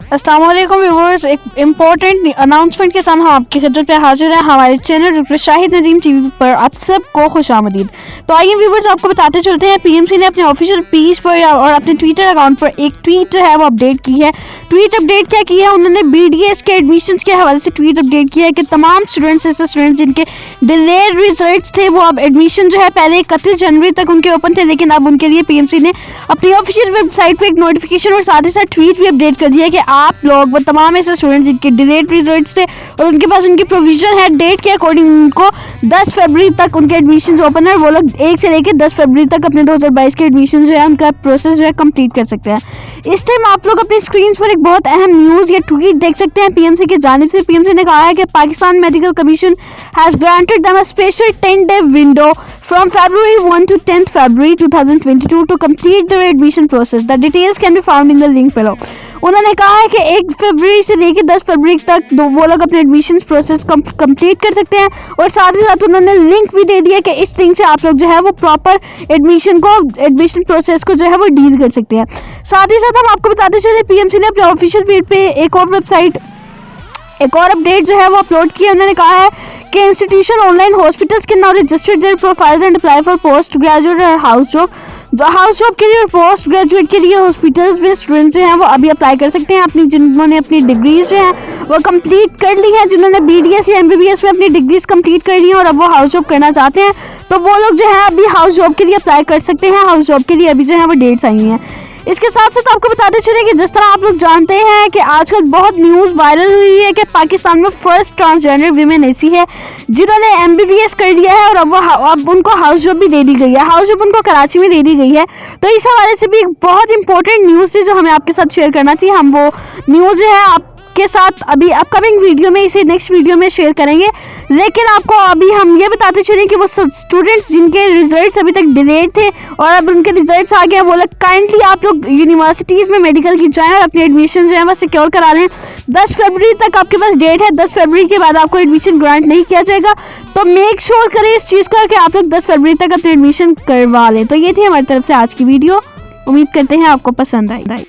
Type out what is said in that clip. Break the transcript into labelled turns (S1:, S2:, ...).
S1: अस्सलाम वालेकुम व्यूअर्स, एक इम्पोर्टेंट अनाउंसमेंट के साथ हम आपकी खिदमत पे हाजिर हैं हमारे channel doctor Shahid Nadeem TV पर। आप सबको खुशामदीद। तो आइए व्यूअर्स, आपको बताते चलते हैं पीएमसी ने अपने ऑफिशियल पेज पर और अपने ट्विटर अकाउंट पर एक ट्वीट जो है वो अपडेट की है। ट्वीट अपडेट क्या की है, उन्होंने बीडीएस के एडमिशन्स के हवाले से ट्वीट अपडेट किया है कि तमाम स्टूडेंट्स ऐसे स्टूडेंट्स जिनके डिलेड रिजल्ट्स थे वो अब एडमिशन जो है पहले 31 जनवरी तक उनके ओपन थे, लेकिन अब उनके लिए पीएमसी ने अपनी ऑफिशियल वेबसाइट पर एक नोटिफिकेशन और साथ ही साथ ट्वीट भी अपडेट कर दिया है कि आप लोग वो तमाम ऐसे स्टूडेंट्स जिनके डिलेड रिजल्ट्स थे और उनके पास उनकी प्रोविजन है डेट के अकॉर्डिंग उनको 10 फरवरी तक उनके एडमिशन्स ओपन है। वो लोग 1 से लेकर 10 फरवरी तक अपने 2022 के एडमिशन जो है उनका प्रोसेस जो है कंप्लीट कर सकते हैं। इस टाइम आप लोग अपनी स्क्रीन पर एक बहुत अहम न्यूज़ या ट्वीट देख सकते हैं पीएमसी की जानिब से। पीएमसी ने कहा है कि Pakistan medical commission has granted them a special 10-day window from February 1 to 10th February 2022 to complete their admission process. The details can be found in the link below. उन्होंने कहा है कि 1 फरवरी से लेकर 10 फरवरी तक वो लोग अपने एडमिशन प्रोसेस कंप्लीट कर सकते हैं और साथ ही साथ उन्होंने लिंक भी दे दिया कि इस लिंक से आप लोग जो है वो प्रॉपर एडमिशन प्रोसेस को जो है वो डील कर सकते हैं। साथ ही साथ हम आपको बताते चले पीएमसी ने अपने ऑफिशियल पेज पे एक और अपडेट जो है वो अपलोड किया। उन्होंने कहा है कि इंस्टीट्यूशन ऑनलाइन हॉस्पिटल्स के now registered their profiles and apply for post graduate और हाउस जॉब के लिए और पोस्ट ग्रेजुएट के लिए हॉस्पिटल्स में स्टूडेंट्स जो हैं वो अभी अप्लाई कर सकते हैं अपनी जिन्होंने अपनी डिग्रीज जो हैं वो कंप्लीट कर ली हैं, जिन्होंने बीडीएस या एमबीबीएस में अपनी डिग्रीज कंप्लीट कर ली हैं और अब वो हाउस जॉब करना चाहते हैं तो वो लोग जो है अभी हाउस जॉब के लिए अप्लाई कर सकते हैं। हाउस जॉब के लिए अभी जो है वो डेट्स आई हैं। इसके साथ साथ आपको बताते चले कि जिस तरह आप लोग जानते हैं कि आजकल बहुत न्यूज़ वायरल हुई है कि पाकिस्तान में फर्स्ट ट्रांसजेंडर वीमेन ऐसी है जिन्होंने एमबीबीएस कर लिया है और अब उनको हाउस जॉब भी दे दी गई है। हाउस जॉब उनको कराची में दे दी गई है। तो इस हवाले से भी एक बहुत इंपॉर्टेंट न्यूज़ थी जो हमें आपके साथ शेयर करना थी। हम वो न्यूज़ जो है आपके साथ अभी अपकमिंग वीडियो में इसे नेक्स्ट वीडियो में शेयर करेंगे, लेकिन आपको अभी हम ये बताते चलें कि वो स्टूडेंट्स जिनके रिजल्ट्स अभी तक डिलेड थे और अब उनके रिजल्ट्स आ गए, वो लोग काइंडली आप लोग यूनिवर्सिटीज़ में मेडिकल की जाएं और अपने एडमिशन जो है वो सिक्योर करा लें। 10 फरवरी तक आपके पास डेट है। 10 फरवरी के बाद आपको एडमिशन ग्रांट नहीं किया जाएगा, तो मेक श्योर करें इस चीज़ का कि आप लोग 10 फरवरी तक अपने एडमिशन करवा लें। तो ये थी हमारी तरफ से आज की वीडियो। उम्मीद करते हैं आपको पसंद आई।